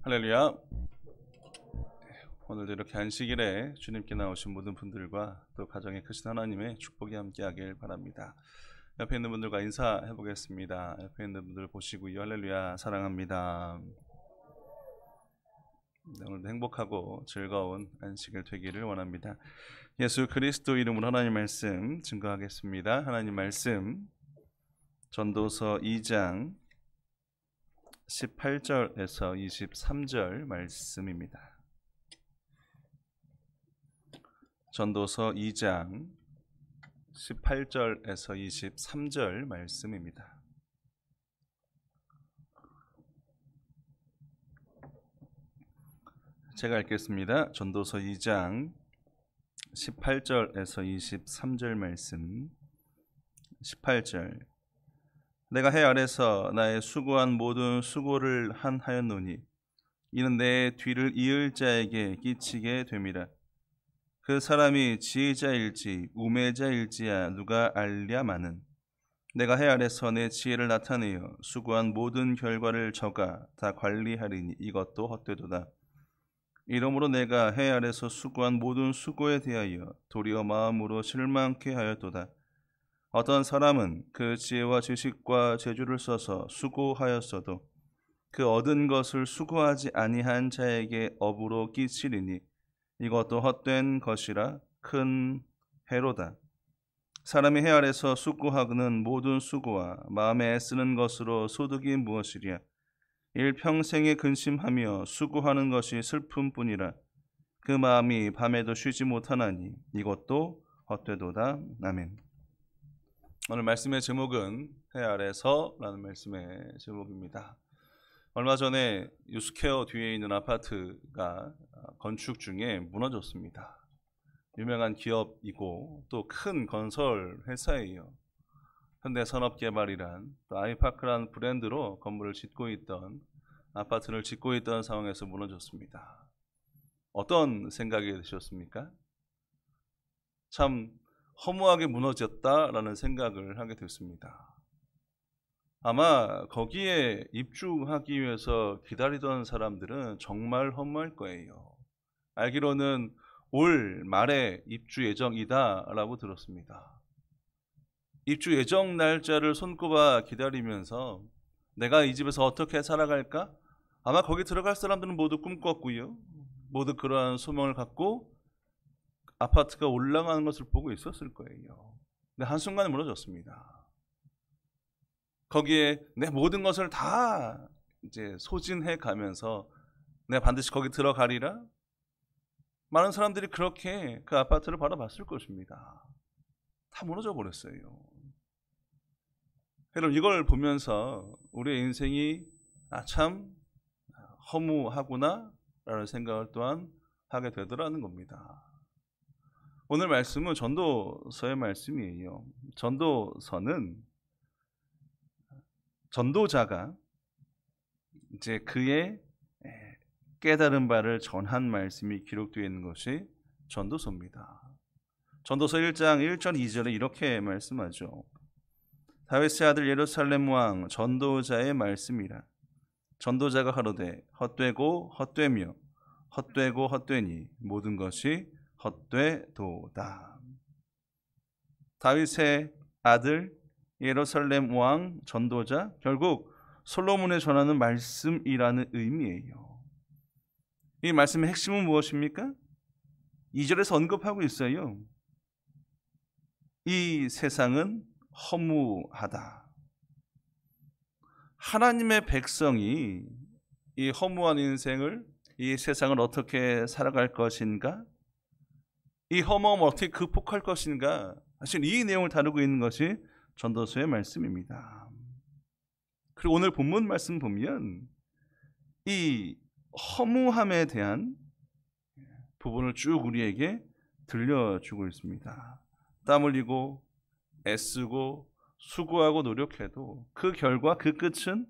할렐루야. 오늘도 이렇게 안식일에 주님께 나오신 모든 분들과 또 가정에 크신 하나님의 축복이 함께하길 바랍니다. 옆에 있는 분들과 인사해 보겠습니다. 옆에 있는 분들 보시고요. 할렐루야, 사랑합니다. 오늘도 행복하고 즐거운 안식일 되기를 원합니다. 예수 그리스도 이름으로 하나님 말씀 증거하겠습니다. 하나님 말씀 전도서 2장 18절에서 23절 말씀입니다. 전도서 2장 18절에서 23절 말씀입니다. 제가 읽겠습니다. 전도서 2장 18절에서 23절 말씀. 18절. 내가 해 아래서 나의 수고한 모든 수고를 하였노니 이는 내 뒤를 이을 자에게 끼치게 됨이라. 그 사람이 지혜자일지 우매자일지야 누가 알랴마는. 내가 해 아래서 내 지혜를 나타내어 수고한 모든 결과를 적아 다 관리하리니 이것도 헛되도다. 이러므로 내가 해 아래서 수고한 모든 수고에 대하여 도리어 마음으로 실망케 하였도다. 어떤 사람은 그 지혜와 지식과 재주를 써서 수고하였어도 그 얻은 것을 수고하지 아니한 자에게 업으로 끼치리니 이것도 헛된 것이라 큰 해로다. 사람이 해 아래서 수고하는 모든 수고와 마음에 애쓰는 것으로 소득이 무엇이랴. 일평생에 근심하며 수고하는 것이 슬픔뿐이라. 그 마음이 밤에도 쉬지 못하나니 이것도 헛되도다. 아멘. 오늘 말씀의 제목은 해 아래서라는 말씀의 제목입니다. 얼마 전에 유스케어 뒤에 있는 아파트가 건축 중에 무너졌습니다. 유명한 기업이고 또 큰 건설 회사예요. 현대산업개발이란 또 아이파크라는 브랜드로 건물을 짓고 있던 아파트를 짓고 있던 상황에서 무너졌습니다. 어떤 생각이 드셨습니까? 참 허무하게 무너졌다라는 생각을 하게 됐습니다. 아마 거기에 입주하기 위해서 기다리던 사람들은 정말 허무할 거예요. 알기로는 올 말에 입주 예정이다라고 들었습니다. 입주 예정 날짜를 손꼽아 기다리면서 내가 이 집에서 어떻게 살아갈까? 아마 거기 들어갈 사람들은 모두 꿈꿨고요. 모두 그러한 소망을 갖고 아파트가 올라가는 것을 보고 있었을 거예요. 근데 한순간에 무너졌습니다. 거기에 내 모든 것을 다 이제 소진해 가면서 내가 반드시 거기 들어가리라? 많은 사람들이 그렇게 그 아파트를 바라봤을 것입니다. 다 무너져 버렸어요. 여러분, 이걸 보면서 우리의 인생이 참 허무하구나 라는 생각을 또한 하게 되더라는 겁니다. 오늘 말씀은 전도서의 말씀이에요. 전도서는 전도자가 이제 그의 깨달은 바를 전한 말씀이 기록되어 있는 것이 전도서입니다. 전도서 1장 1절 2절에 이렇게 말씀하죠. 다윗의 아들 예루살렘 왕 전도자의 말씀이라. 전도자가 가로되 헛되고 헛되며 헛되고 헛되니 모든 것이 헛되도다. 다윗의 아들 예루살렘 왕 전도자, 결국 솔로몬에 전하는 말씀이라는 의미예요. 이 말씀의 핵심은 무엇입니까? 2절에서 언급하고 있어요. 이 세상은 허무하다. 하나님의 백성이 이 허무한 인생을, 이 세상을 어떻게 살아갈 것인가? 이 허무함을 어떻게 극복할 것인가? 사실 이 내용을 다루고 있는 것이 전도서의 말씀입니다. 그리고 오늘 본문 말씀 보면 이 허무함에 대한 부분을 쭉 우리에게 들려주고 있습니다. 땀 흘리고 애쓰고 수고하고 노력해도 그 결과 그 끝은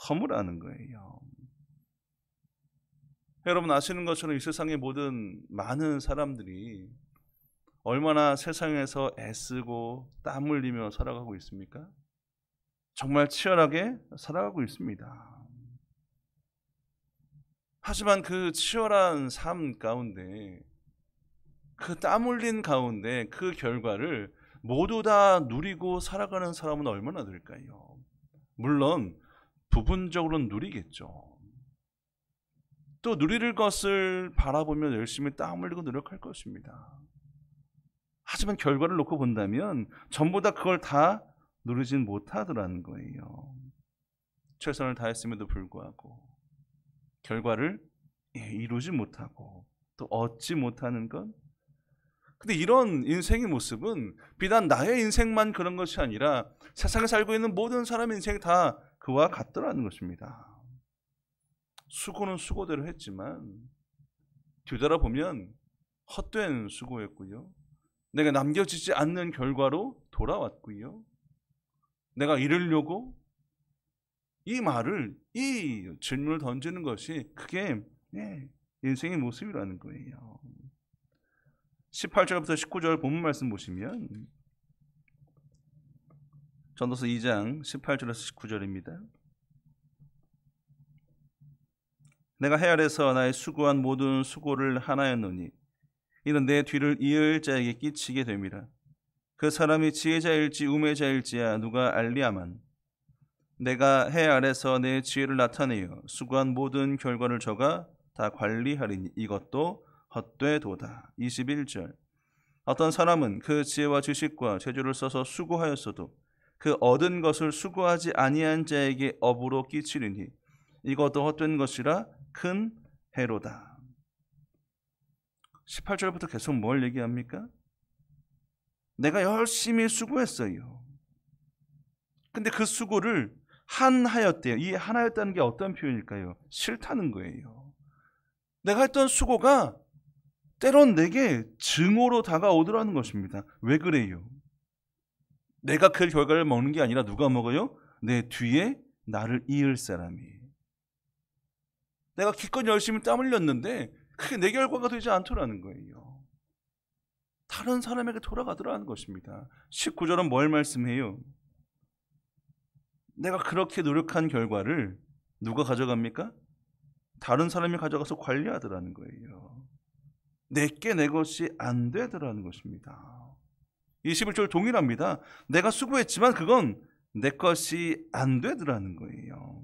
허무라는 거예요. 여러분 아시는 것처럼 이 세상의 모든 많은 사람들이 얼마나 세상에서 애쓰고 땀 흘리며 살아가고 있습니까? 정말 치열하게 살아가고 있습니다. 하지만 그 치열한 삶 가운데, 그 땀 흘린 가운데 그 결과를 모두 다 누리고 살아가는 사람은 얼마나 될까요? 물론 부분적으로는 누리겠죠. 또 누릴 것을 바라보며 열심히 땀 흘리고 노력할 것입니다. 하지만 결과를 놓고 본다면 전부 다 그걸 다 누리진 못하더라는 거예요. 최선을 다했음에도 불구하고 결과를 이루지 못하고 또 얻지 못하는 것. 근데 이런 인생의 모습은 비단 나의 인생만 그런 것이 아니라 세상에 살고 있는 모든 사람의 인생이 다 그와 같더라는 것입니다. 수고는 수고대로 했지만 뒤돌아보면 헛된 수고였고요. 내가 남겨지지 않는 결과로 돌아왔고요. 내가 이루려고 이 질문을 던지는 것이 그게 인생의 모습이라는 거예요. 18절부터 19절 본문 말씀 보시면 전도서 2장 18절에서 19절입니다. 내가 해 아래서 나의 수고한 모든 수고를 하나였노니 이는 내 뒤를 이을 자에게 끼치게 됨이라. 그 사람이 지혜자일지 우매자일지야 누가 알리야만. 내가 해 아래서 내 지혜를 나타내어 수고한 모든 결과를 저가 다 관리하리니 이것도 헛되도다. 21절. 어떤 사람은 그 지혜와 지식과 재주를 써서 수고하였어도 그 얻은 것을 수고하지 아니한 자에게 업으로 끼치리니 이것도 헛된 것이라 큰 해로다. 18절부터 계속 뭘 얘기합니까? 내가 열심히 수고했어요. 근데 그 수고를 한하였대요. 이 한하였다는 게 어떤 표현일까요? 싫다는 거예요. 내가 했던 수고가 때론 내게 증오로 다가오더라는 것입니다. 왜 그래요? 내가 그 결과를 먹는 게 아니라 누가 먹어요? 내 뒤에 나를 이을 사람이. 내가 기껏 열심히 땀 흘렸는데 그게 내 결과가 되지 않더라는 거예요. 다른 사람에게 돌아가더라는 것입니다. 19절은 뭘 말씀해요? 내가 그렇게 노력한 결과를 누가 가져갑니까? 다른 사람이 가져가서 관리하더라는 거예요. 내게 내 것이 안 되더라는 것입니다. 21절 동일합니다. 내가 수고했지만 그건 내 것이 안 되더라는 거예요.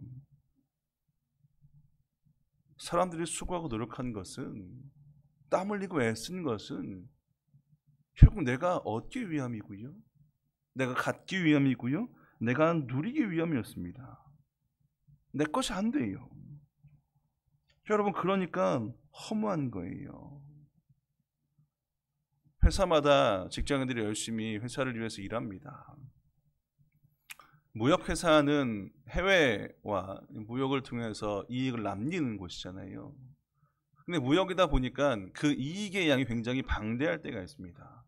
사람들이 수고하고 노력한 것은, 땀 흘리고 애쓴 것은 결국 내가 얻기 위함이고요. 내가 갖기 위함이고요. 내가 누리기 위함이었습니다. 내 것이 안 돼요. 여러분, 그러니까 허무한 거예요. 회사마다 직장인들이 열심히 회사를 위해서 일합니다. 무역회사는 해외와 무역을 통해서 이익을 남기는 곳이잖아요. 근데 무역이다 보니까 그 이익의 양이 굉장히 방대할 때가 있습니다.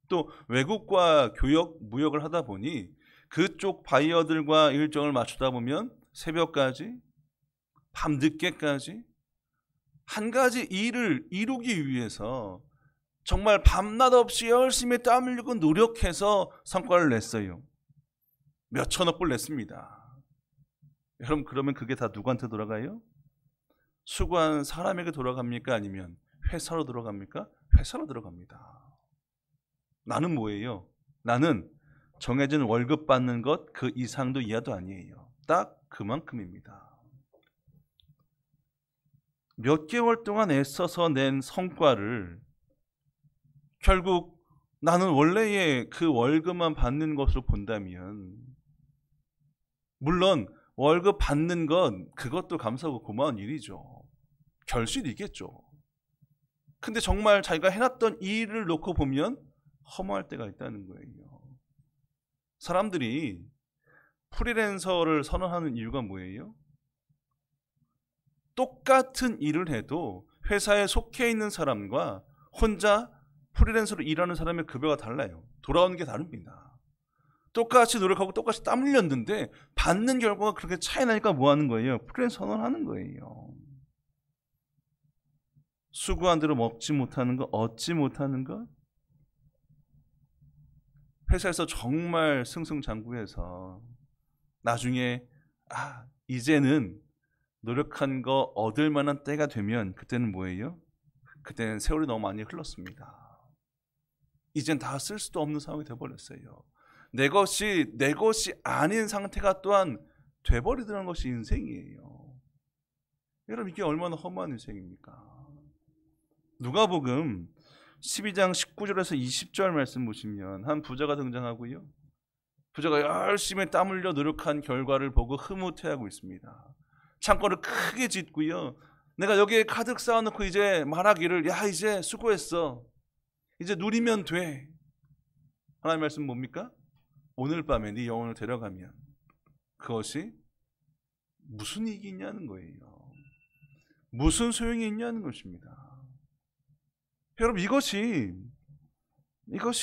또 외국과 무역을 하다 보니 그쪽 바이어들과 일정을 맞추다 보면 새벽까지, 밤늦게까지 한 가지 일을 이루기 위해서 정말 밤낮 없이 열심히 땀 흘리고 노력해서 성과를 냈어요. 몇 천억 불 냈습니다. 여러분, 그러면 그게 다 누구한테 돌아가요? 수고한 사람에게 돌아갑니까? 아니면 회사로 돌아갑니까? 회사로 들어갑니다. 나는 뭐예요? 나는 정해진 월급 받는 것 그 이상도 이하도 아니에요. 딱 그만큼입니다. 몇 개월 동안 애써서 낸 성과를 결국 나는 원래의 그 월급만 받는 것으로 본다면, 물론 월급 받는 건 그것도 감사하고 고마운 일이죠. 결실이겠죠. 근데 정말 자기가 해놨던 일을 놓고 보면 허무할 때가 있다는 거예요. 사람들이 프리랜서를 선호하는 이유가 뭐예요? 똑같은 일을 해도 회사에 속해 있는 사람과 혼자 프리랜서로 일하는 사람의 급여가 달라요. 돌아오는 게 다릅니다. 똑같이 노력하고 똑같이 땀 흘렸는데 받는 결과가 그렇게 차이 나니까 뭐 하는 거예요? 프리랜서 선언하는 거예요. 수고한 대로 먹지 못하는 것, 얻지 못하는 것, 회사에서 정말 승승장구해서 나중에 이제는 노력한 거 얻을 만한 때가 되면 그때는 뭐예요? 그때는 세월이 너무 많이 흘렀습니다. 이젠 다 쓸 수도 없는 상황이 돼버렸어요. 내 것이 아닌 상태가 또한 돼버리는 것이 인생이에요. 여러분, 이게 얼마나 험한 인생입니까? 누가복음 12장 19절에서 20절 말씀 보시면 한 부자가 등장하고요. 부자가 열심히 땀 흘려 노력한 결과를 보고 흐뭇해하고 있습니다. 창고를 크게 짓고요. 내가 여기에 가득 쌓아놓고 이제 말하기를, 야, 이제 수고했어. 이제 누리면 돼. 하나님 말씀 뭡니까? 오늘 밤에 네 영혼을 데려가면 그것이 무슨 이익이 있냐는 거예요. 무슨 소용이 있냐는 것입니다. 여러분, 이것이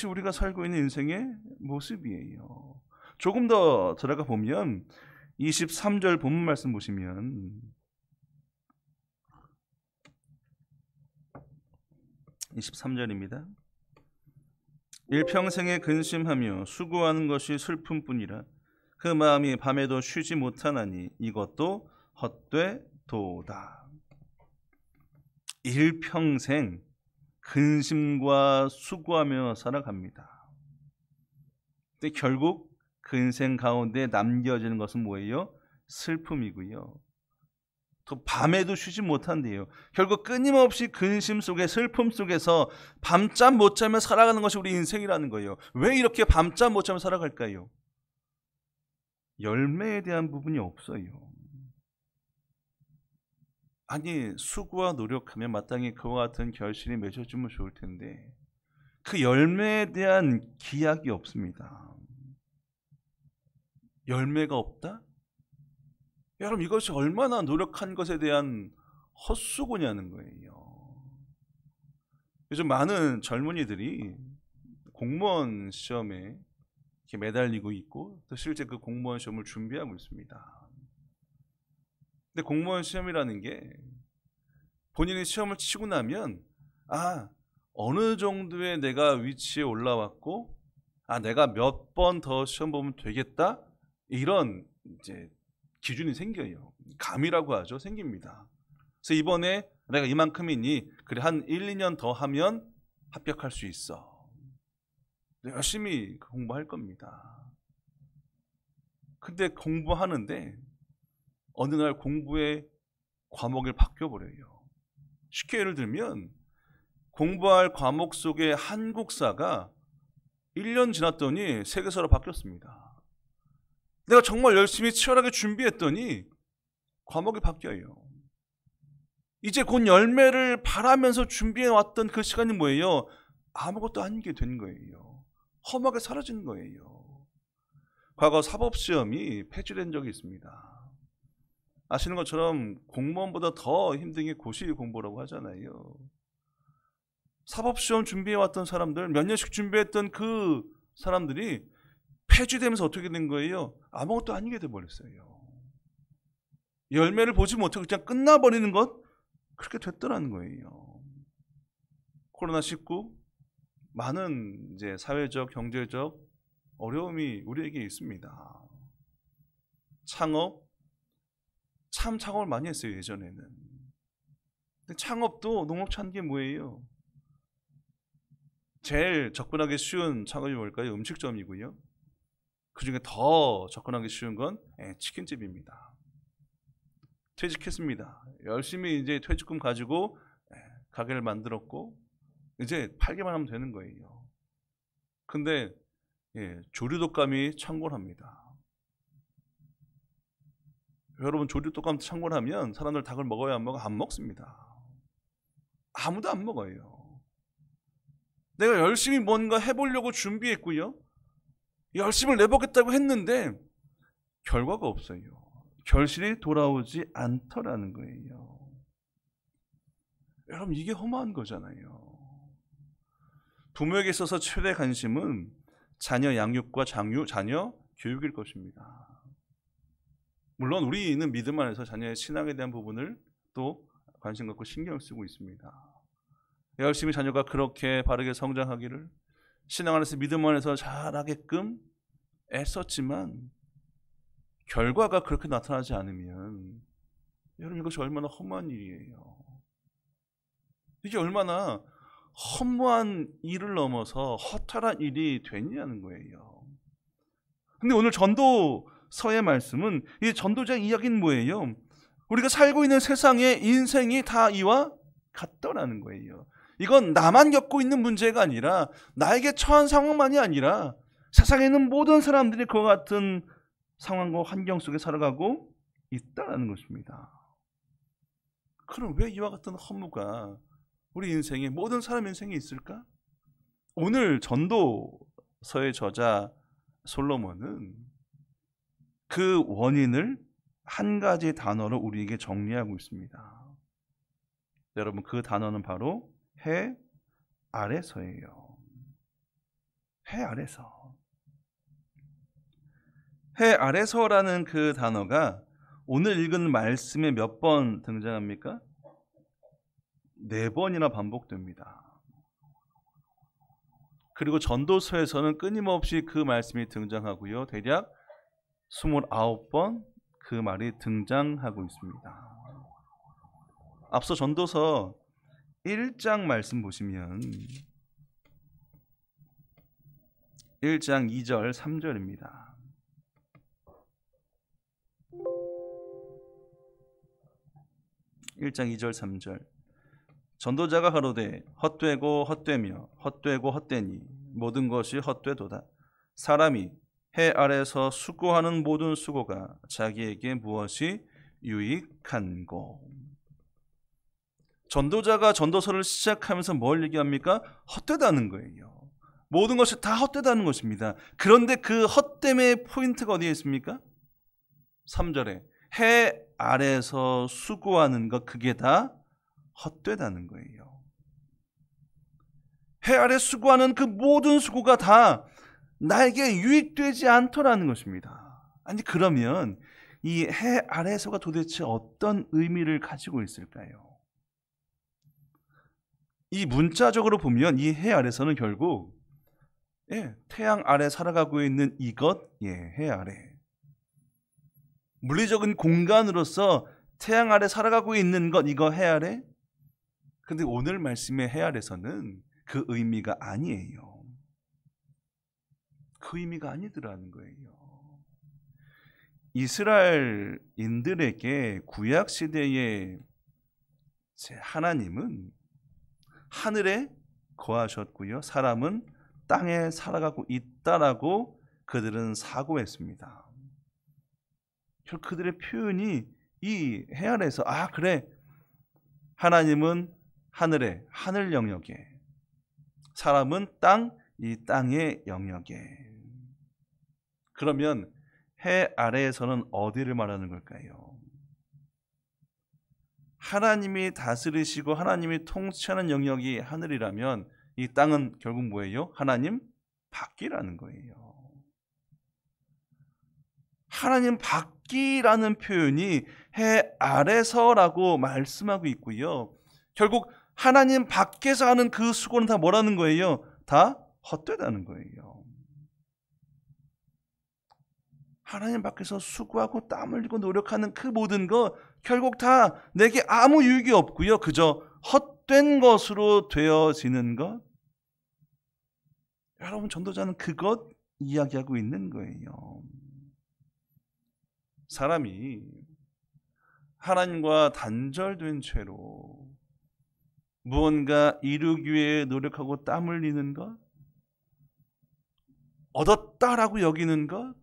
우리가 살고 있는 인생의 모습이에요. 조금 더 들어가 보면 23절 본문 말씀 보시면 23절입니다. 일평생에 근심하며 수고하는 것이 슬픔뿐이라 그 마음이 밤에도 쉬지 못하나니 이것도 헛되도다. 일평생 근심과 수고하며 살아갑니다. 근데 결국 그 인생 가운데 남겨지는 것은 뭐예요? 슬픔이고요. 또 밤에도 쉬지 못한대요. 결국 끊임없이 근심 속에, 슬픔 속에서 밤잠 못 자며 살아가는 것이 우리 인생이라는 거예요. 왜 이렇게 밤잠 못 자며 살아갈까요? 열매에 대한 부분이 없어요. 아니, 수고와 노력하면 마땅히 그와 같은 결실이 맺어주면 좋을 텐데 그 열매에 대한 기약이 없습니다. 열매가 없다? 여러분, 이것이 얼마나 노력한 것에 대한 헛수고냐는 거예요. 요즘 많은 젊은이들이 공무원 시험에 이렇게 매달리고 있고 또 실제 그 공무원 시험을 준비하고 있습니다. 근데 공무원 시험이라는 게 본인이 시험을 치고 나면 어느 정도의 내가 위치에 올라왔고 내가 몇 번 더 시험 보면 되겠다, 이런 이제 기준이 생겨요. 감이라고 하죠. 생깁니다. 그래서 이번에 내가 이만큼이니 그래 한 1, 2년 더 하면 합격할 수 있어. 열심히 공부할 겁니다. 근데 공부하는데 어느 날 공부의 과목을 바뀌어버려요. 쉽게 예를 들면 공부할 과목 속에 한국사가 1년 지났더니 세계사로 바뀌었습니다. 내가 정말 열심히 치열하게 준비했더니 과목이 바뀌어요. 이제 곧 열매를 바라면서 준비해왔던 그 시간이 뭐예요? 아무것도 아니게 된 거예요. 험하게 사라진 거예요. 과거 사법시험이 폐지된 적이 있습니다. 아시는 것처럼 공무원보다 더 힘든 게 고시 공부라고 하잖아요. 사법시험 준비해왔던 사람들, 몇 년씩 준비했던 그 사람들이 폐지되면서 어떻게 된 거예요? 아무것도 아니게 돼버렸어요. 열매를 보지 못하고 그냥 끝나버리는 것, 그렇게 됐더라는 거예요. 코로나19, 많은 이제 사회적, 경제적 어려움이 우리에게 있습니다. 창업, 참 창업을 많이 했어요, 예전에는. 근데 창업도 녹록치 않은 게 뭐예요? 제일 접근하기 쉬운 창업이 뭘까요? 음식점이고요. 그 중에 더 접근하기 쉬운 건 치킨집입니다. 퇴직했습니다. 열심히 이제 퇴직금 가지고 가게를 만들었고 이제 팔기만 하면 되는 거예요. 근데 조류독감이 창궐합니다. 여러분, 조류독감 창궐하면 사람들 닭을 먹어야 안 먹어? 안 먹습니다. 아무도 안 먹어요. 내가 열심히 뭔가 해보려고 준비했고요. 열심을 내보겠다고 했는데 결과가 없어요. 결실이 돌아오지 않더라는 거예요. 여러분, 이게 험한 거잖아요. 부모에게 있어서 최대 관심은 자녀 양육과 자녀 교육일 것입니다. 물론 우리는 믿음 안에서 자녀의 신앙에 대한 부분을 또 관심 갖고 신경을 쓰고 있습니다. 열심히 자녀가 그렇게 바르게 성장하기를, 신앙 안에서 믿음 안에서 잘하게끔 애썼지만 결과가 그렇게 나타나지 않으면 여러분, 이것이 얼마나 허무한 일이에요. 이게 얼마나 허무한 일을 넘어서 허탈한 일이 되냐는 거예요. 근데 오늘 전도서의 말씀은, 이 전도자의 이야기는 뭐예요? 우리가 살고 있는 세상의 인생이 다 이와 같더라는 거예요. 이건 나만 겪고 있는 문제가 아니라, 나에게 처한 상황만이 아니라 세상에 있는 모든 사람들이 그와 같은 상황과 환경 속에 살아가고 있다는 것입니다. 그럼 왜 이와 같은 허무가 우리 인생에, 모든 사람 인생에 있을까? 오늘 전도서의 저자 솔로몬은 그 원인을 한 가지 단어로 우리에게 정리하고 있습니다. 여러분, 그 단어는 바로 해 아래서예요. 해 아래서. 해 아래서라는 그 단어가 오늘 읽은 말씀에 몇 번 등장합니까? 4번이나 반복됩니다. 그리고 전도서에서는 끊임없이 그 말씀이 등장하고요. 대략 29번 그 말이 등장하고 있습니다. 앞서 전도서 1장 말씀 보시면 1장 2절 3절입니다. 1장 2절 3절. 전도자가 가로되 헛되고 헛되며 헛되고 헛되니 모든 것이 헛되도다. 사람이 해 아래서 수고하는 모든 수고가 자기에게 무엇이 유익한고. 전도자가 전도서를 시작하면서 뭘 얘기합니까? 헛되다는 거예요. 모든 것이 다 헛되다는 것입니다. 그런데 그 헛됨의 포인트가 어디에 있습니까? 3절에 해 아래서 수고하는 것, 그게 다 헛되다는 거예요. 해 아래 수고하는 그 모든 수고가 다 나에게 유익되지 않더라는 것입니다. 아니, 그러면 이 해 아래서가 도대체 어떤 의미를 가지고 있을까요? 이 문자적으로 보면 이 해 아래서는 결국 태양 아래 살아가고 있는 이것, 해 아래. 물리적인 공간으로서 태양 아래 살아가고 있는 것, 이거 해 아래. 근데 오늘 말씀의 해 아래서는 그 의미가 아니에요. 그 의미가 아니더라는 거예요. 이스라엘인들에게 구약 시대에 하나님은 하늘에 거하셨고요, 사람은 땅에 살아가고 있다라고 그들은 사고했습니다. 그들의 표현이 이 해 아래에서, 그래, 하나님은 하늘에, 하늘 영역에, 사람은 이 땅의 영역에. 그러면 해 아래에서는 어디를 말하는 걸까요? 하나님이 다스리시고 하나님이 통치하는 영역이 하늘이라면 이 땅은 결국 뭐예요? 하나님 밖이라는 거예요. 하나님 밖이라는 표현이 해 아래서라고 말씀하고 있고요. 결국 하나님 밖에서 하는 그 수고는 다 뭐라는 거예요? 다 헛되다는 거예요. 하나님 밖에서 수고하고 땀 흘리고 노력하는 그 모든 것 결국 다 내게 아무 유익이 없고요. 그저 헛된 것으로 되어지는 것. 여러분, 전도자는 그것 이야기하고 있는 거예요. 사람이 하나님과 단절된 채로 무언가 이루기 위해 노력하고 땀 흘리는 것, 얻었다라고 여기는 것,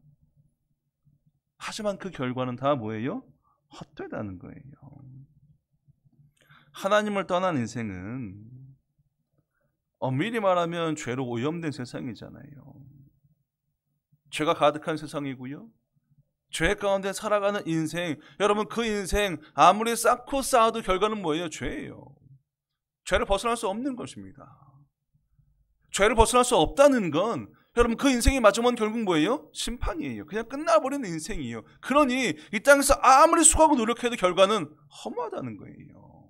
하지만 그 결과는 다 뭐예요? 헛되다는 거예요. 하나님을 떠난 인생은 엄밀히 말하면 죄로 오염된 세상이잖아요. 죄가 가득한 세상이고요. 죄 가운데 살아가는 인생, 여러분, 그 인생 아무리 쌓고 쌓아도 결과는 뭐예요? 죄예요. 죄를 벗어날 수 없는 것입니다. 죄를 벗어날 수 없다는 건 여러분, 그 인생이 마지막은 결국 뭐예요? 심판이에요. 그냥 끝나버리는 인생이에요. 그러니 이 땅에서 아무리 수고하고 노력해도 결과는 허무하다는 거예요.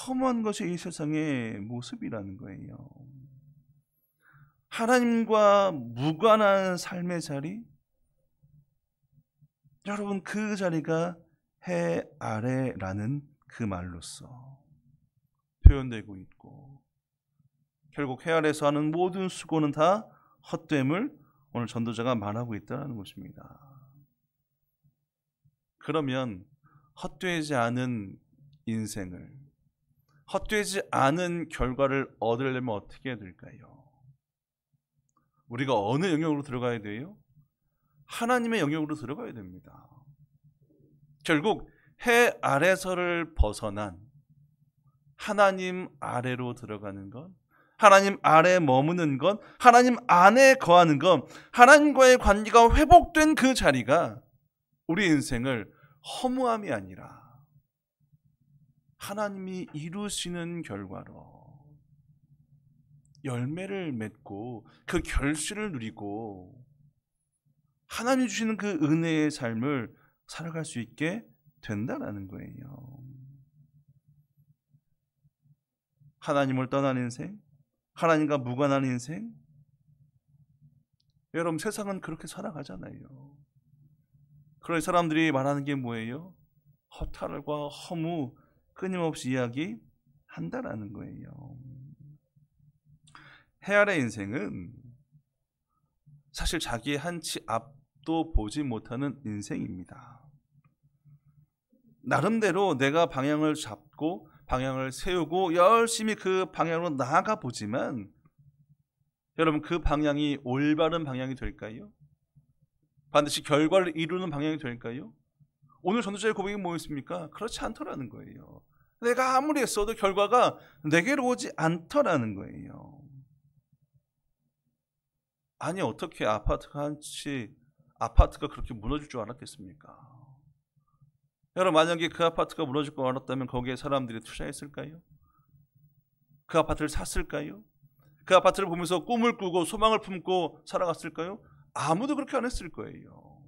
허무한 것이 이 세상의 모습이라는 거예요. 하나님과 무관한 삶의 자리, 여러분, 그 자리가 해 아래라는 그 말로써 표현되고 있고, 결국 해 아래에서 하는 모든 수고는 다 헛됨을 오늘 전도자가 말하고 있다는 것입니다. 그러면 헛되지 않은 인생을, 헛되지 않은 결과를 얻으려면 어떻게 해야 될까요? 우리가 어느 영역으로 들어가야 돼요? 하나님의 영역으로 들어가야 됩니다. 결국 해 아래서를 벗어난 하나님 아래로 들어가는 것, 하나님 아래 머무는 것, 하나님 안에 거하는 것, 하나님과의 관계가 회복된 그 자리가 우리 인생을 허무함이 아니라 하나님이 이루시는 결과로 열매를 맺고 그 결실을 누리고 하나님이 주시는 그 은혜의 삶을 살아갈 수 있게 된다는 거예요. 하나님을 떠난 인생, 하나님과 무관한 인생, 여러분 세상은 그렇게 살아가잖아요. 그런 사람들이 말하는 게 뭐예요? 허탈과 허무 끊임없이 이야기한다라는 거예요. 해 아래 인생은 사실 자기의 한치 앞도 보지 못하는 인생입니다. 나름대로 내가 방향을 잡고 방향을 세우고 열심히 그 방향으로 나아가 보지만, 여러분 그 방향이 올바른 방향이 될까요? 반드시 결과를 이루는 방향이 될까요? 오늘 전도자의 고백이 뭐였습니까? 그렇지 않더라는 거예요. 내가 아무리 했어도 결과가 내게로 오지 않더라는 거예요. 아니 어떻게 아파트가 그렇게 무너질 줄 알았겠습니까? 여러분 만약에 그 아파트가 무너질 걸 알았다면 거기에 사람들이 투자했을까요? 그 아파트를 샀을까요? 그 아파트를 보면서 꿈을 꾸고 소망을 품고 살아갔을까요? 아무도 그렇게 안 했을 거예요.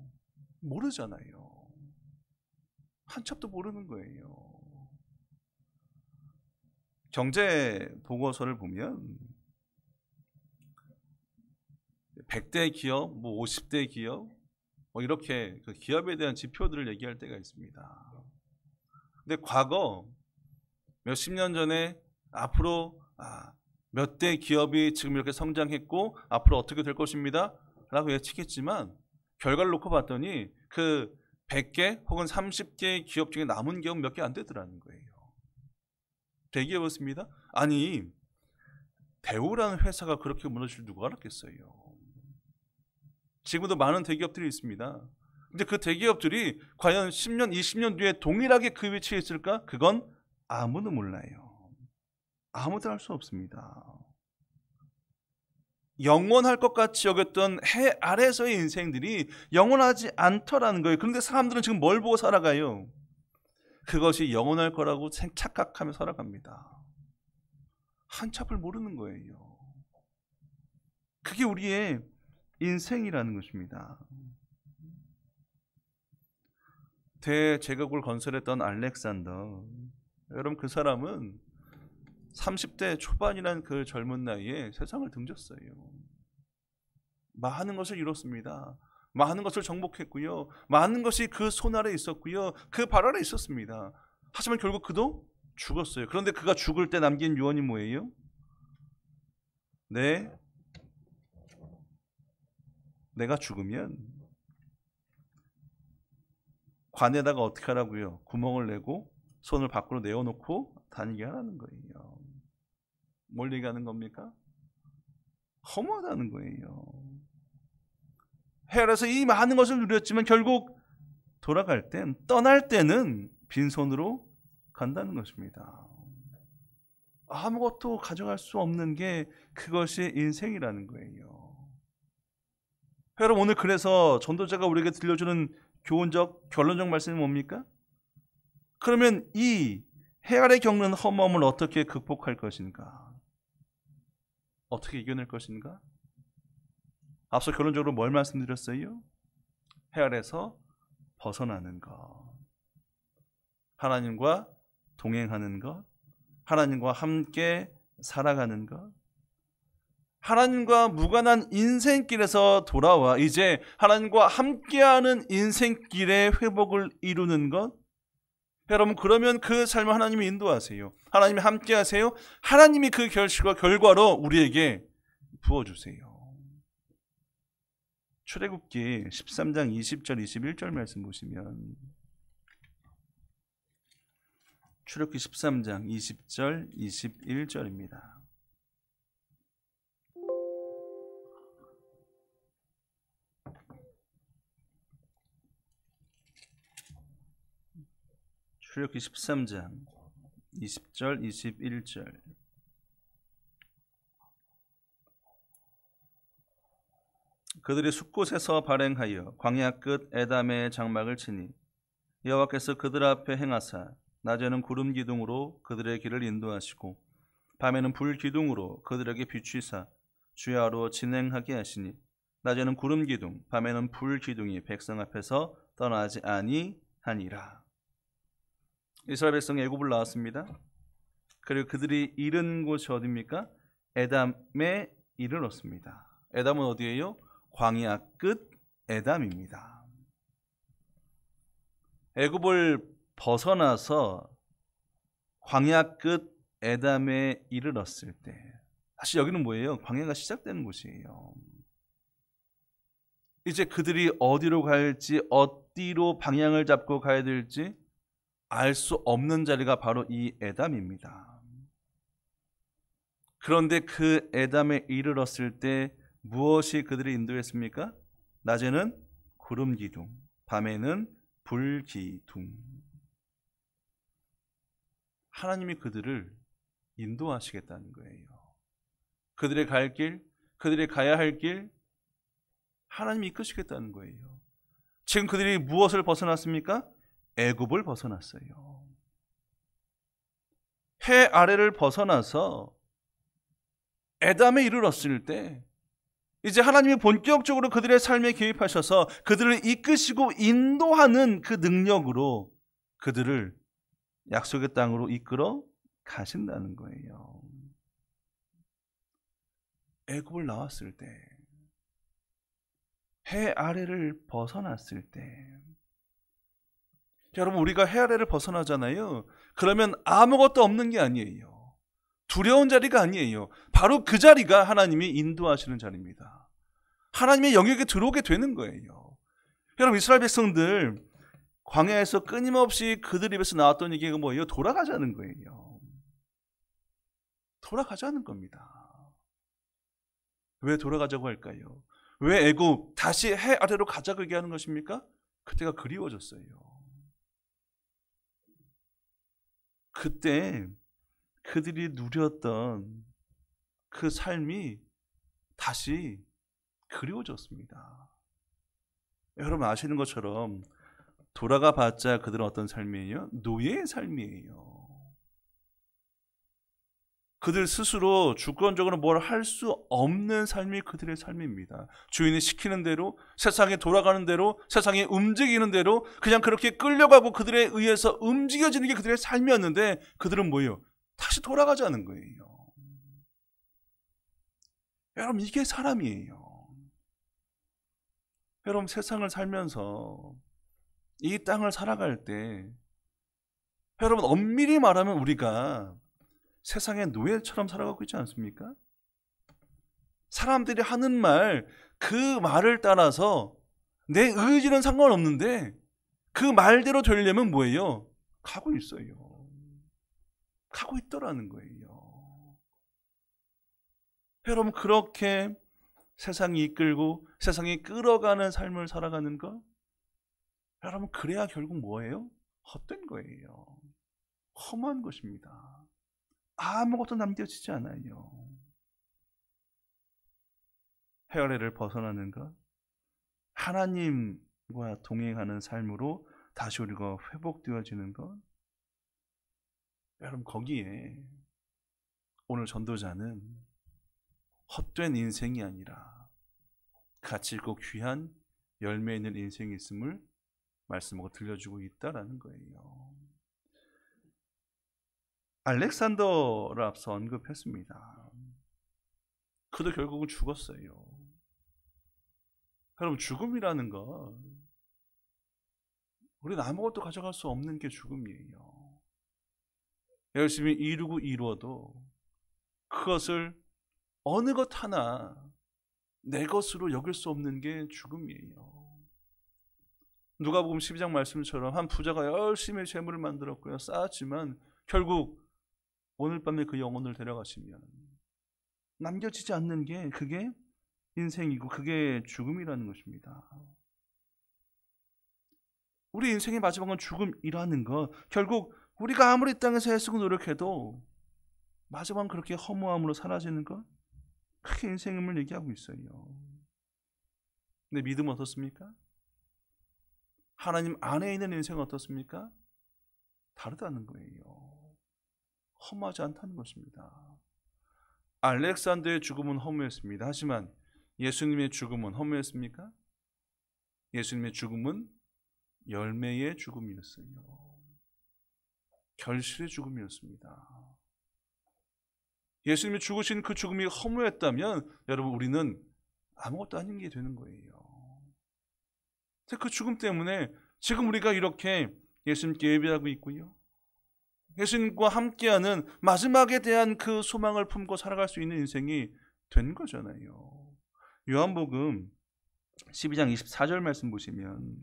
모르잖아요. 한 첩도 모르는 거예요. 경제 보고서를 보면 100대 기업, 50대 기업, 이렇게 그 기업에 대한 지표들을 얘기할 때가 있습니다. 근데 과거 몇십 년 전에 앞으로 몇 대 기업이 지금 이렇게 성장했고 앞으로 어떻게 될 것입니다 라고 예측했지만, 결과를 놓고 봤더니 그 100개 혹은 30개 기업 중에 남은 기업 몇 개 안 되더라는 거예요. 대기업이었습니다. 아니 대우라는 회사가 그렇게 무너질 누가 알았겠어요. 지금도 많은 대기업들이 있습니다. 근데 그 대기업들이 과연 10년, 20년 뒤에 동일하게 그 위치에 있을까? 그건 아무도 몰라요. 아무도 알 수 없습니다. 영원할 것 같이 여겼던 해 아래서의 인생들이 영원하지 않더라는 거예요. 그런데 사람들은 지금 뭘 보고 살아가요? 그것이 영원할 거라고 착각하며 살아갑니다. 한참을 모르는 거예요. 그게 우리의 인생이라는 것입니다. 대제국을 건설했던 알렉산더, 여러분 그 사람은 30대 초반이라는 그 젊은 나이에 세상을 등졌어요. 많은 것을 이뤘습니다. 많은 것을 정복했고요. 많은 것이 그 손 아래 있었고요. 그 발 아래 있었습니다. 하지만 결국 그도 죽었어요. 그런데 그가 죽을 때 남긴 유언이 뭐예요? 내가 죽으면 관에다가 어떻게 하라고요? 구멍을 내고 손을 밖으로 내어놓고 다니게 하라는 거예요. 뭘 얘기하는 겁니까? 허무하다는 거예요. 해 아래서 이 많은 것을 누렸지만 결국 떠날 때는 빈손으로 간다는 것입니다. 아무것도 가져갈 수 없는 게 그것이 인생이라는 거예요. 여러분 오늘 그래서 전도자가 우리에게 들려주는 교훈적 결론적 말씀이 뭡니까? 그러면 이 해 아래 겪는 허무함을 어떻게 극복할 것인가? 어떻게 이겨낼 것인가? 앞서 결론적으로 뭘 말씀드렸어요? 해 아래서 벗어나는 것, 하나님과 동행하는 것, 하나님과 함께 살아가는 것, 하나님과 무관한 인생길에서 돌아와 이제 하나님과 함께하는 인생길의 회복을 이루는 것. 여러분, 그러면 그 삶을 하나님이 인도하세요. 하나님이 함께하세요. 하나님이 그 결실과 결과로 우리에게 부어주세요. 출애굽기 13장 20절 21절 말씀 보시면, 출애굽기 13장 20절 21절입니다. 출애굽기 13장 20절 21절. 그들이 숲곳에서 발행하여 광야 끝 에담의 장막을 치니 여호와께서 그들 앞에 행하사 낮에는 구름 기둥으로 그들의 길을 인도하시고 밤에는 불 기둥으로 그들에게 비추사 주야로 진행하게 하시니 낮에는 구름 기둥 밤에는 불 기둥이 백성 앞에서 떠나지 아니하니라. 이스라엘 백성이 애굽을 나왔습니다. 그리고 그들이 이른 곳이 어디입니까? 에담에 이르렀습니다. 에담은 어디예요? 광야 끝 에담입니다. 애굽을 벗어나서 광야 끝 에담에 이르렀을 때, 사실 여기는 뭐예요? 광야가 시작되는 곳이에요. 이제 그들이 어디로 갈지, 어디로 방향을 잡고 가야 될지 알 수 없는 자리가 바로 이 에담입니다. 그런데 그 에담에 이르렀을 때 무엇이 그들을 인도했습니까? 낮에는 구름 기둥, 밤에는 불 기둥. 하나님이 그들을 인도하시겠다는 거예요. 그들의 갈 길, 그들의 가야 할 길, 하나님이 이끄시겠다는 거예요. 지금 그들이 무엇을 벗어났습니까? 애굽을 벗어났어요. 해 아래를 벗어나서 에담에 이르렀을 때 이제 하나님이 본격적으로 그들의 삶에 개입하셔서 그들을 이끄시고 인도하는 그 능력으로 그들을 약속의 땅으로 이끌어 가신다는 거예요. 애굽을 나왔을 때, 해 아래를 벗어났을 때, 여러분, 우리가 해 아래를 벗어나잖아요. 그러면 아무것도 없는 게 아니에요. 두려운 자리가 아니에요. 바로 그 자리가 하나님이 인도하시는 자리입니다. 하나님의 영역에 들어오게 되는 거예요. 여러분, 이스라엘 백성들 광야에서 끊임없이 그들 입에서 나왔던 얘기가 뭐예요? 돌아가자는 거예요. 돌아가자는 겁니다. 왜 돌아가자고 할까요? 왜 애굽 다시 해 아래로 가자고 얘기하는 것입니까? 그때가 그리워졌어요. 그때 그들이 누렸던 그 삶이 다시 그리워졌습니다. 여러분 아시는 것처럼 돌아가 봤자 그들은 어떤 삶이에요? 노예의 삶이에요. 그들 스스로 주권적으로 뭘 할 수 없는 삶이 그들의 삶입니다. 주인이 시키는 대로, 세상에 돌아가는 대로, 세상에 움직이는 대로 그냥 그렇게 끌려가고 그들에 의해서 움직여지는 게 그들의 삶이었는데 그들은 뭐예요? 다시 돌아가자는 거예요. 여러분, 이게 사람이에요. 여러분, 세상을 살면서 이 땅을 살아갈 때 여러분, 엄밀히 말하면 우리가 세상의 노예처럼 살아가고 있지 않습니까? 사람들이 하는 말, 그 말을 따라서 내 의지는 상관없는데 그 말대로 되려면 뭐예요? 가고 있어요. 가고 있더라는 거예요. 여러분, 그렇게 세상이 이끌고 세상이 끌어가는 삶을 살아가는 것, 여러분, 그래야 결국 뭐예요? 헛된 거예요. 험한 것입니다. 아무것도 남겨지지 않아요. 해 아래를 벗어나는 것, 하나님과 동행하는 삶으로 다시 우리가 회복되어지는 것, 여러분, 거기에 오늘 전도자는 헛된 인생이 아니라 가치 있고 귀한 열매 있는 인생이 있음을 말씀하고 들려주고 있다라는 거예요. 알렉산더를 앞서 언급했습니다. 그도 결국은 죽었어요. 여러분, 죽음이라는 거 우리는 아무것도 가져갈 수 없는 게 죽음이에요. 열심히 이루고 이루어도 그것을 어느 것 하나 내 것으로 여길 수 없는 게 죽음이에요. 누가복음 12장 말씀처럼 한 부자가 열심히 재물을 만들었고요, 쌓았지만 결국 오늘 밤에 그 영혼을 데려가시면 남겨지지 않는 게 그게 인생이고 그게 죽음이라는 것입니다. 우리 인생의 마지막은 죽음이라는 것, 결국 우리가 아무리 땅에서 애쓰고 노력해도 마지막은 그렇게 허무함으로 사라지는 것, 그게 인생임을 얘기하고 있어요. 근데 믿음은 어떻습니까? 하나님 안에 있는 인생은 어떻습니까? 다르다는 거예요. 허무하지 않다는 것입니다. 알렉산더의 죽음은 허무했습니다. 하지만 예수님의 죽음은 허무했습니까? 예수님의 죽음은 열매의 죽음이었어요. 결실의 죽음이었습니다. 예수님이 죽으신 그 죽음이 허무했다면 여러분, 우리는 아무것도 아닌 게 되는 거예요. 그 죽음 때문에 지금 우리가 이렇게 예수님께 예배하고 있고요, 예수님과 함께하는 마지막에 대한 그 소망을 품고 살아갈 수 있는 인생이 된 거잖아요. 요한복음 12장 24절 말씀 보시면,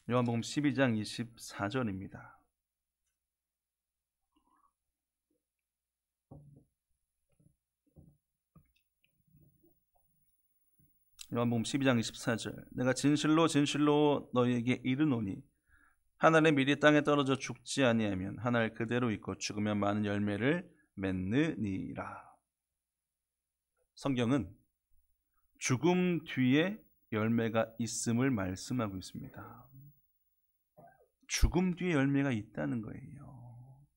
요한복음 12장 24절입니다. 요한복음 12장 24절. 내가 진실로 진실로 너희에게 이르노니 한 알의 밀이 땅에 떨어져 죽지 아니하면 한 알 그대로 있고 죽으면 많은 열매를 맺느니라. 성경은 죽음 뒤에 열매가 있음을 말씀하고 있습니다. 죽음 뒤에 열매가 있다는 거예요.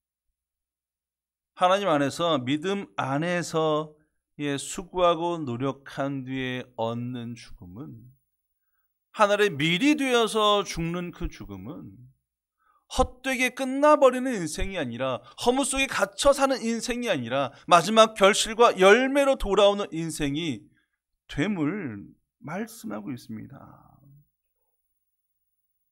하나님 안에서, 믿음 안에서 수고하고 노력한 뒤에 얻는 죽음은, 하늘의 밀이 되어서 죽는 그 죽음은 헛되게 끝나버리는 인생이 아니라, 허무 속에 갇혀 사는 인생이 아니라 마지막 결실과 열매로 돌아오는 인생이 됨을 말씀하고 있습니다.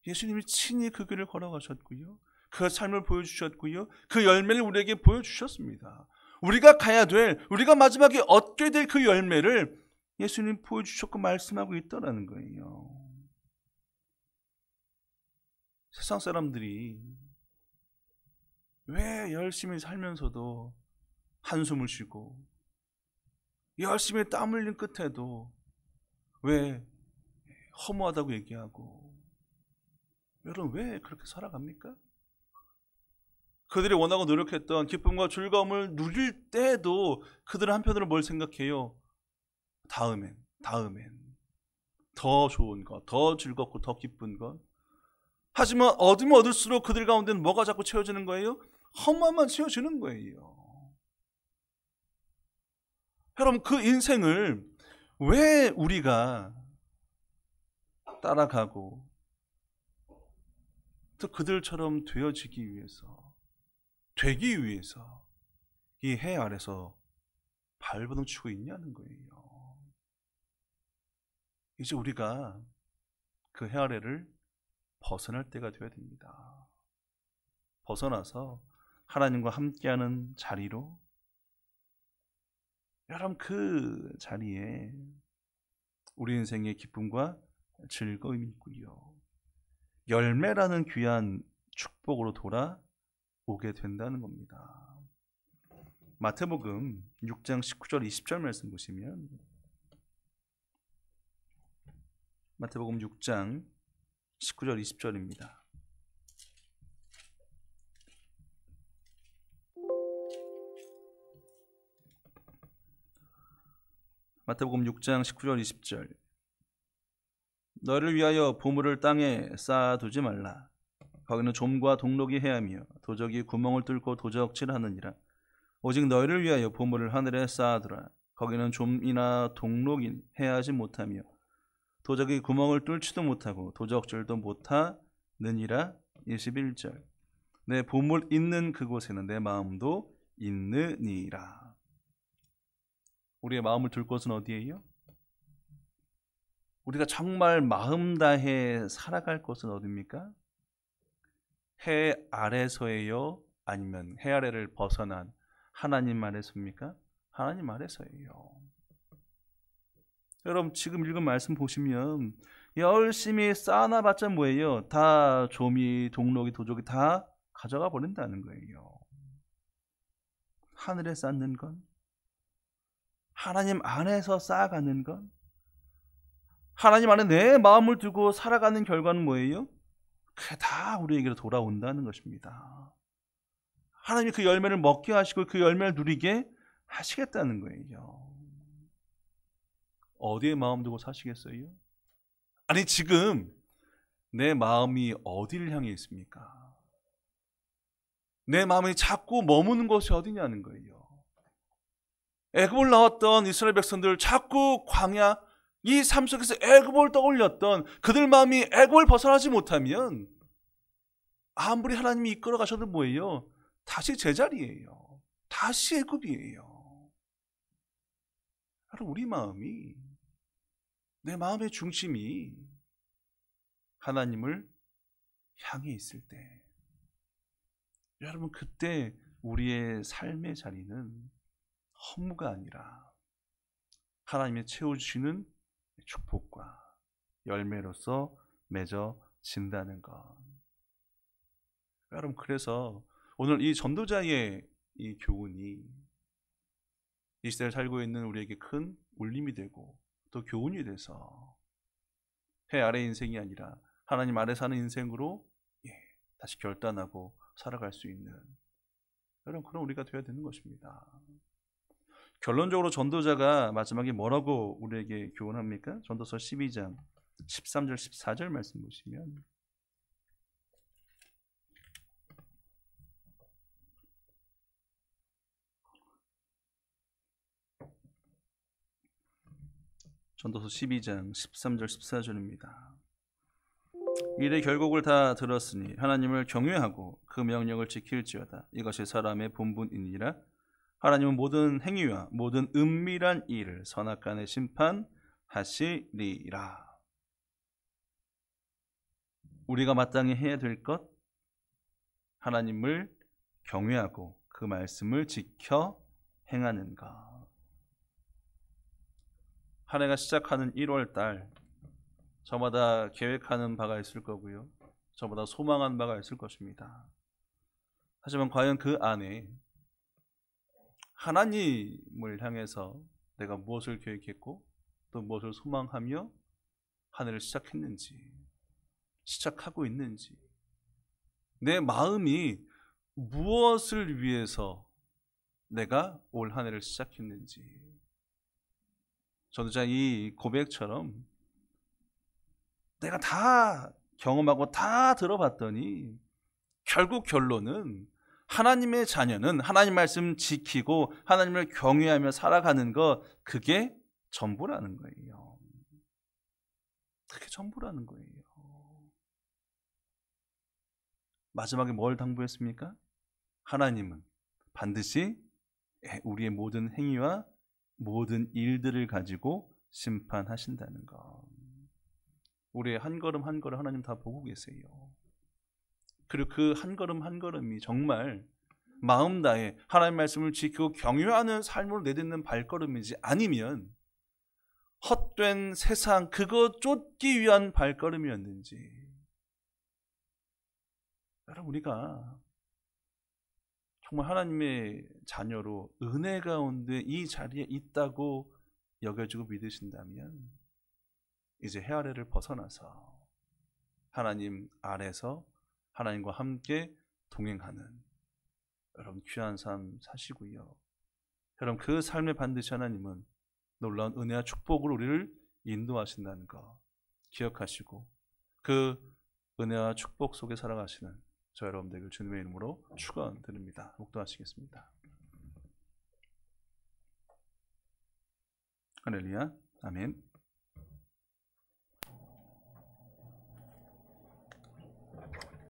예수님이 친히 그 길을 걸어가셨고요, 그 삶을 보여주셨고요, 그 열매를 우리에게 보여주셨습니다. 우리가 가야 될, 우리가 마지막에 얻게 될 그 열매를 예수님 보여주셨고 말씀하고 있다는 거예요. 세상 사람들이 왜 열심히 살면서도 한숨을 쉬고 열심히 땀 흘린 끝에도 왜 허무하다고 얘기하고, 여러분 왜 그렇게 살아갑니까? 그들이 원하고 노력했던 기쁨과 즐거움을 누릴 때에도 그들은 한편으로 뭘 생각해요? 다음엔 더 좋은 것, 더 즐겁고 더 기쁜 것. 하지만 얻으면 얻을수록 그들 가운데는 뭐가 자꾸 채워지는 거예요? 허무함만 채워지는 거예요. 여러분, 그 인생을 왜 우리가 따라가고 또 그들처럼 되어지기 위해서, 되기 위해서 이 해 아래서 발버둥 치고 있냐는 거예요. 이제 우리가 그 해 아래를 벗어날 때가 되어야 됩니다. 벗어나서 하나님과 함께하는 자리로, 여러분 그 자리에 우리 인생의 기쁨과 즐거움이 있고요, 열매라는 귀한 축복으로 돌아오게 된다는 겁니다. 마태복음 6장 19절 20절 말씀 보시면, 마태복음 6장 19절 20절입니다. 마태복음 6장 19절 20절. 너를 위하여 보물을 땅에 쌓아두지 말라. 거기는 좀과 동록이 해하며 도적이 구멍을 뚫고 도적질하느니라. 오직 너희를 위하여 보물을 하늘에 쌓아두라. 거기는 좀이나 동록이 해하지 못하며 도적이 구멍을 뚫지도 못하고 도적질도 못하느니라. 느니라. 21절. 내 보물 있는 그곳에는 내 마음도 있느니라. 우리의 마음을 둘 곳은 어디예요? 우리가 정말 마음 다해 살아갈 곳은 어디입니까? 해 아래서예요? 아니면 해 아래를 벗어난 하나님 아래서입니까? 하나님 아래서예요. 여러분 지금 읽은 말씀 보시면 열심히 쌓아놔봤자 뭐예요? 다 조미, 동록이, 도적이 다 가져가 버린다는 거예요. 하늘에 쌓는 건, 하나님 안에서 쌓아가는 건, 하나님 안에 내 마음을 두고 살아가는 결과는 뭐예요? 그게 다 우리에게로 돌아온다는 것입니다. 하나님이 그 열매를 먹게 하시고 그 열매를 누리게 하시겠다는 거예요. 어디에 마음 두고 사시겠어요? 아니 지금 내 마음이 어디를 향해 있습니까? 내 마음이 자꾸 머무는 곳이 어디냐는 거예요. 애굽을 나왔던 이스라엘 백성들 자꾸 광야 이 삶 속에서 애굽을 떠올렸던 그들 마음이 애굽을 벗어나지 못하면 아무리 하나님이 이끌어 가셔도 뭐예요? 다시 제자리예요. 다시 애굽이에요. 우리 마음이, 내 마음의 중심이 하나님을 향해 있을 때, 여러분 그때 우리의 삶의 자리는 허무가 아니라 하나님의 채워주시는 축복과 열매로서 맺어진다는 것. 여러분 그래서 오늘 이 전도자의 이 교훈이 이 시대를 살고 있는 우리에게 큰 울림이 되고 또 교훈이 돼서 해 아래 인생이 아니라 하나님 아래 사는 인생으로 다시 결단하고 살아갈 수 있는 여러분 그런 우리가 되어야 되는 것입니다. 결론적으로 전도자가 마지막에 뭐라고 우리에게 교훈합니까? 전도서 12장 13절 14절 말씀 보시면 전도서 12장 13절 14절입니다. 일의 결국을 다 들었으니 하나님을 경외하고 그 명령을 지킬지어다. 이것이 사람의 본분이니라. 하나님은 모든 행위와 모든 은밀한 일을 선악간에 심판하시리라. 우리가 마땅히 해야 될 것, 하나님을 경외하고 그 말씀을 지켜 행하는 것. 한 해가 시작하는 1월 달, 저마다 계획하는 바가 있을 거고요. 저마다 소망한 바가 있을 것입니다. 하지만 과연 그 안에 하나님을 향해서 내가 무엇을 계획했고 또 무엇을 소망하며 한 해를 시작했는지, 시작하고 있는지, 내 마음이 무엇을 위해서 내가 올 한 해를 시작했는지. 전도자 이 고백처럼 내가 다 경험하고 다 들어봤더니 결국 결론은 하나님의 자녀는 하나님 말씀 지키고 하나님을 경외하며 살아가는 것, 그게 전부라는 거예요. 그게 전부라는 거예요. 마지막에 뭘 당부했습니까? 하나님은 반드시 우리의 모든 행위와 모든 일들을 가지고 심판하신다는 것. 우리의 한 걸음 한 걸음 하나님 다 보고 계세요. 그리고 그 한 걸음 한 걸음이 정말 마음 다해 하나님 말씀을 지키고 경외하는 삶으로 내딛는 발걸음이지, 아니면 헛된 세상 그거 쫓기 위한 발걸음이었는지. 여러분 우리가 정말 하나님의 자녀로 은혜 가운데 이 자리에 있다고 여겨지고 믿으신다면 이제 해 아래를 벗어나서 하나님 아래서 하나님과 함께 동행하는 여러분 귀한 삶 사시고요. 여러분 그 삶에 반드시 하나님은 놀라운 은혜와 축복으로 우리를 인도하신다는 거 기억하시고 그 은혜와 축복 속에 살아가시는 저 여러분들 주님의 이름으로 축원드립니다. 묵도하시겠습니다. 할렐루야. 아멘.